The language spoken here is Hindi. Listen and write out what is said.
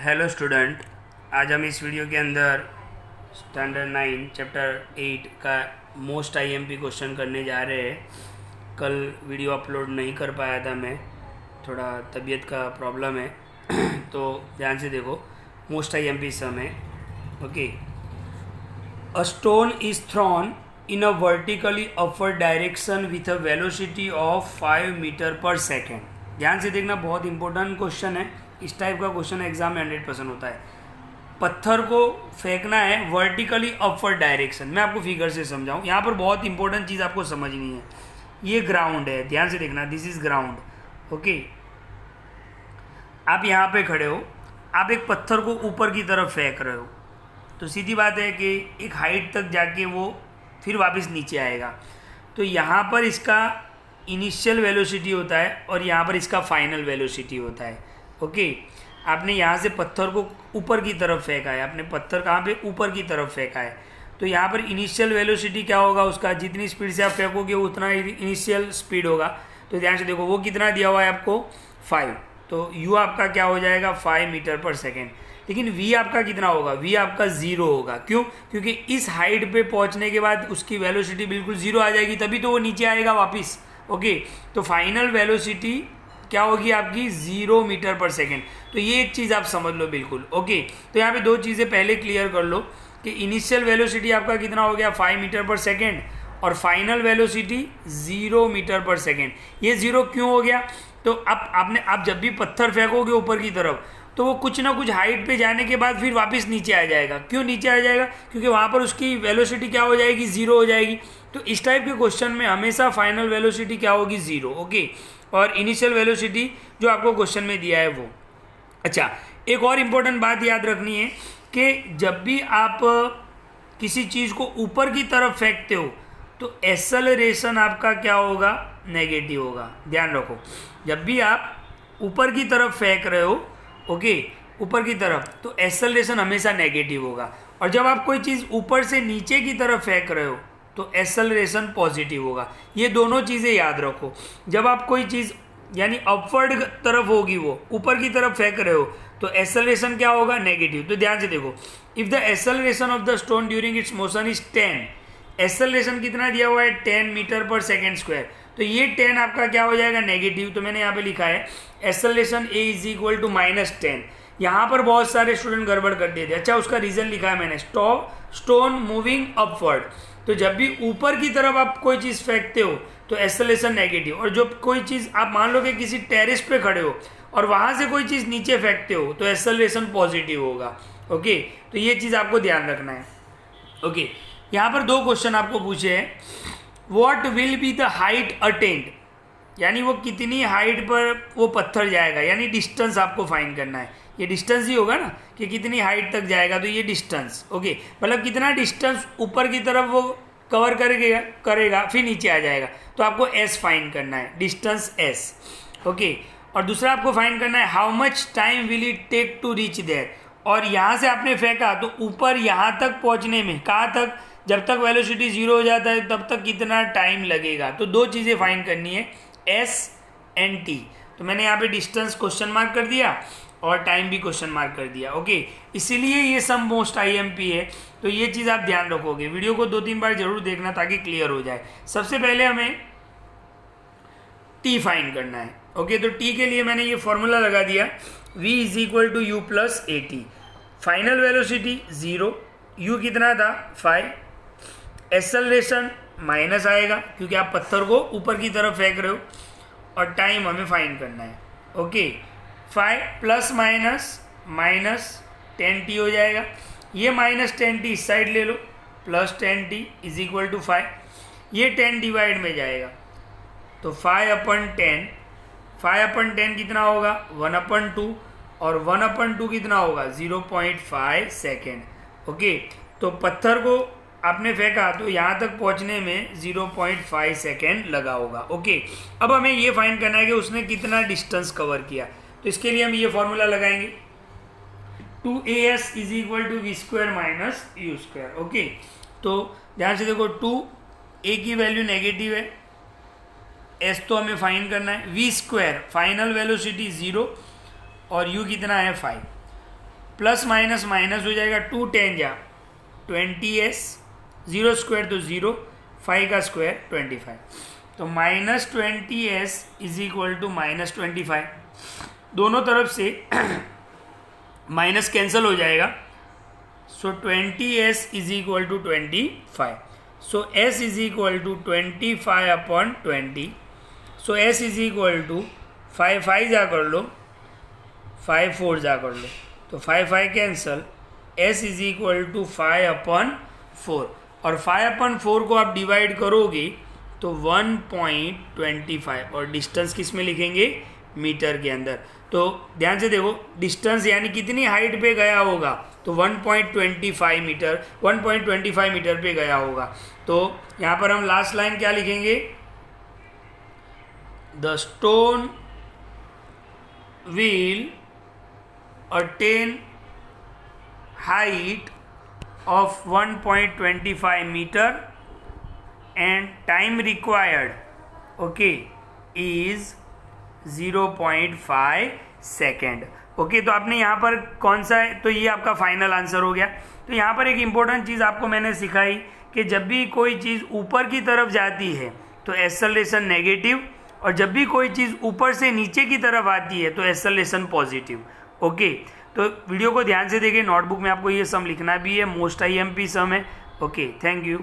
हेलो स्टूडेंट, आज हम इस वीडियो के अंदर स्टैंडर्ड 9 चैप्टर 8 का मोस्ट आईएमपी क्वेश्चन करने जा रहे हैं। कल वीडियो अपलोड नहीं कर पाया था मैं, थोड़ा तबीयत का प्रॉब्लम है तो ध्यान से देखो। मोस्ट आईएमपी सम है। Okay, a stone is thrown in a vertically upward direction with a velocity of 5 metre per second. ध्यान से देखना, बहुत इंपॉर्टेंट क्वेश्चन है। इस टाइप का क्वेश्चन एग्जाम में 100% होता है। पत्थर को फेंकना है वर्टिकली अपवर्ड डायरेक्शन। मैं आपको फिगर से समझाऊं। यहाँ पर बहुत इंपॉर्टेंट चीज़ आपको समझनी है। ये ग्राउंड है, ध्यान से देखना, दिस इज ग्राउंड। ओके, आप यहाँ पे खड़े हो, आप एक पत्थर को ऊपर की तरफ फेंक रहे हो, तो सीधी बात है कि एक हाइट तक जाके वो फिर वापस नीचे आएगा। तो यहाँ पर इसका इनिशियल वेलोसिटी होता है और यहाँ पर इसका फाइनल वेलोसिटी होता है। ओके, आपने यहाँ से पत्थर को ऊपर की तरफ फेंका है, आपने पत्थर कहाँ पे ऊपर की तरफ फेंका है, तो यहाँ पर इनिशियल वेलोसिटी क्या होगा उसका, जितनी स्पीड से आप फेंकोगे उतना इनिशियल स्पीड होगा। तो ध्यान से देखो, वो कितना दिया हुआ है आपको 5, तो u आपका क्या हो जाएगा 5 मीटर पर सेकेंड। लेकिन v आपका कितना होगा, v आपका 0 होगा। क्यों? क्योंकि इस हाइट पे पहुंचने के बाद उसकी वेलोसिटी बिल्कुल 0 आ जाएगी, तभी तो वो नीचे आएगा वापस। ओके, तो फाइनल वेलोसिटी क्या होगी आपकी 0 मीटर पर सेकेंड। तो ये एक चीज़ आप समझ लो बिल्कुल। ओके, तो यहाँ पे दो चीज़ें पहले क्लियर कर लो कि इनिशियल वेलोसिटी आपका कितना हो गया 5 मीटर पर सेकेंड और final velocity 0 metre per second. ये 0 क्यों हो गया? तो आप जब भी पत्थर फेंकोगे ऊपर की तरफ, तो वो कुछ ना कुछ हाइट पे जाने के बाद फिर वापस नीचे आ जाएगा। क्यों नीचे आ जाएगा? क्योंकि वहाँ पर उसकी वेलोसिटी क्या हो जाएगी, 0 हो जाएगी। तो इस टाइप के क्वेश्चन में हमेशा फाइनल वेलोसिटी क्या होगी, 0। ओके, और इनिशियल वेलोसिटी जो आपको क्वेश्चन में दिया है वो। अच्छा, एक और इम्पोर्टेंट बात याद रखनी है कि जब भी आप किसी चीज़ को ऊपर की तरफ फेंकते हो तो एक्सेलरेशन आपका क्या होगा, नेगेटिव होगा। ध्यान रखो, जब भी आप ऊपर की तरफ फेंक रहे हो, ओके, ऊपर की तरफ, तो एक्सेलरेशन हमेशा नेगेटिव होगा। और जब आप कोई चीज़ ऊपर से नीचे की तरफ फेंक रहे हो तो एक्सेलरेशन पॉजिटिव होगा। ये दोनों चीज़ें याद रखो। जब आप कोई चीज़ यानी अपवर्ड तरफ होगी, वो ऊपर की तरफ फेंक रहे हो, तो एक्सेलरेशन क्या होगा, नेगेटिव। तो ध्यान से देखो, if the acceleration of the stone during its motion is 10, acceleration कितना दिया हुआ है 10 मीटर पर सेकेंड स्क्वायर, तो ये 10 आपका क्या हो जाएगा, नेगेटिव। तो मैंने यहाँ पे लिखा है acceleration a is equal to -10। यहाँ पर बहुत सारे स्टूडेंट गड़बड़ कर देते। अच्छा, उसका रीजन लिखा है मैंने, स्टोन मूविंग अपवर्ड। तो जब भी ऊपर की तरफ आप कोई चीज़ फेंकते हो तो एक्सेलरेशन नेगेटिव, और जब कोई चीज़ आप मान लो कि किसी टेरेस पे खड़े हो और वहाँ से कोई चीज़ नीचे फेंकते हो तो एक्सेलरेशन पॉजिटिव होगा। ओके, तो ये चीज़ आपको ध्यान रखना है। ओके, यहाँ पर दो क्वेश्चन आपको पूछे हैं। What will be the height attend, यानी वो कितनी हाइट पर वो पत्थर जाएगा, यानी डिस्टेंस आपको फाइंड करना है। ये डिस्टेंस ही होगा ना कि कितनी हाइट तक जाएगा, तो ये डिस्टेंस। ओके, मतलब कितना डिस्टेंस ऊपर की तरफ वो कवर करेगा फिर नीचे आ जाएगा, तो आपको एस फाइंड करना है, डिस्टेंस एस। ओके, और दूसरा आपको फाइंड करना है how much time will it take to reach there. और यहाँ से आपने फेंका तो ऊपर यहाँ तक पहुँचने में, कहाँ तक, जब तक वेलोसिटी 0 हो जाता है तब तक कितना टाइम लगेगा। तो दो चीज़ें फाइंड करनी है, एस एंड टी। तो मैंने यहाँ पे डिस्टेंस क्वेश्चन मार्क कर दिया और टाइम भी क्वेश्चन मार्क कर दिया। ओके, इसीलिए ये सम मोस्ट आईएमपी है। तो ये चीज़ आप ध्यान रखोगे, वीडियो को 2-3 बार जरूर देखना ताकि क्लियर हो जाए। सबसे पहले हमें टी फाइंड करना है। ओके, तो टी के लिए मैंने ये फॉर्मूला लगा दिया, v is equal to u plus a t. Final velocity 0, u कितना था 5, एक्सेलरेशन माइनस आएगा क्योंकि आप पत्थर को ऊपर की तरफ फेंक रहे हो, और टाइम हमें फाइंड करना है। ओके, 5 प्लस माइनस 10t हो जाएगा। ये -10t इस साइड ले लो, plus 10t is equal to 5। ये 10 डिवाइड में जाएगा तो 5/10, 5/10 कितना होगा 1/2, और 1/2 कितना होगा 0.5 सेकेंड। ओके, तो पत्थर को आपने फेंका तो यहाँ तक पहुँचने में 0.5 सेकेंड लगा होगा। ओके, अब हमें ये फाइंड करना है कि उसने कितना डिस्टेंस कवर किया। तो इसके लिए हम ये फॉर्मूला लगाएंगे, 2as is equal to v square minus u square. Okay, तो ध्यान से देखो, 2a की वैल्यू नेगेटिव है, s तो हमें फाइंड करना है, वी स्क्वायर फाइनल वेलोसिटी 0 और u कितना है 5। प्लस माइनस माइनस हो जाएगा, 2 10 जा 20s, 0 स्क्वायर तो 0, 5 का स्क्वायर 25, तो -20s इज इक्वल टू -25। दोनों तरफ से माइनस कैंसिल हो जाएगा, so 20s is equal to 25, so s is equal to 25/20, so s is equal to 5 5 जा कर लो, 5 4 जा कर लो, तो 5 5 cancel, s is equal to 5/4, और 5/4 को आप डिवाइड करोगे तो 1.25, और डिस्टेंस किस में लिखेंगे, मीटर के अंदर। तो ध्यान से देखो, डिस्टेंस यानी कितनी हाइट पे गया होगा, तो 1.25 मीटर, 1.25 मीटर पे गया होगा। तो यहाँ पर हम लास्ट लाइन क्या लिखेंगे, the stone will attain height of 1.25 meter and time required, okay, is 0.5 second. Okay, तो आपने यहाँ पर कौन सा है, तो ये आपका फाइनल आंसर हो गया। तो यहाँ पर एक इम्पोर्टेंट चीज़ आपको मैंने सिखाई कि जब भी कोई चीज़ ऊपर की तरफ जाती है तो एक्सेलरेशन नेगेटिव, और जब भी कोई चीज़ ऊपर से नीचे की तरफ आती है तो एक्सेलरेशन पॉजिटिव। ओके, तो वीडियो को ध्यान से देखिए, नोटबुक में आपको ये सम लिखना भी है, मोस्ट IMP सम है। Okay, thank you.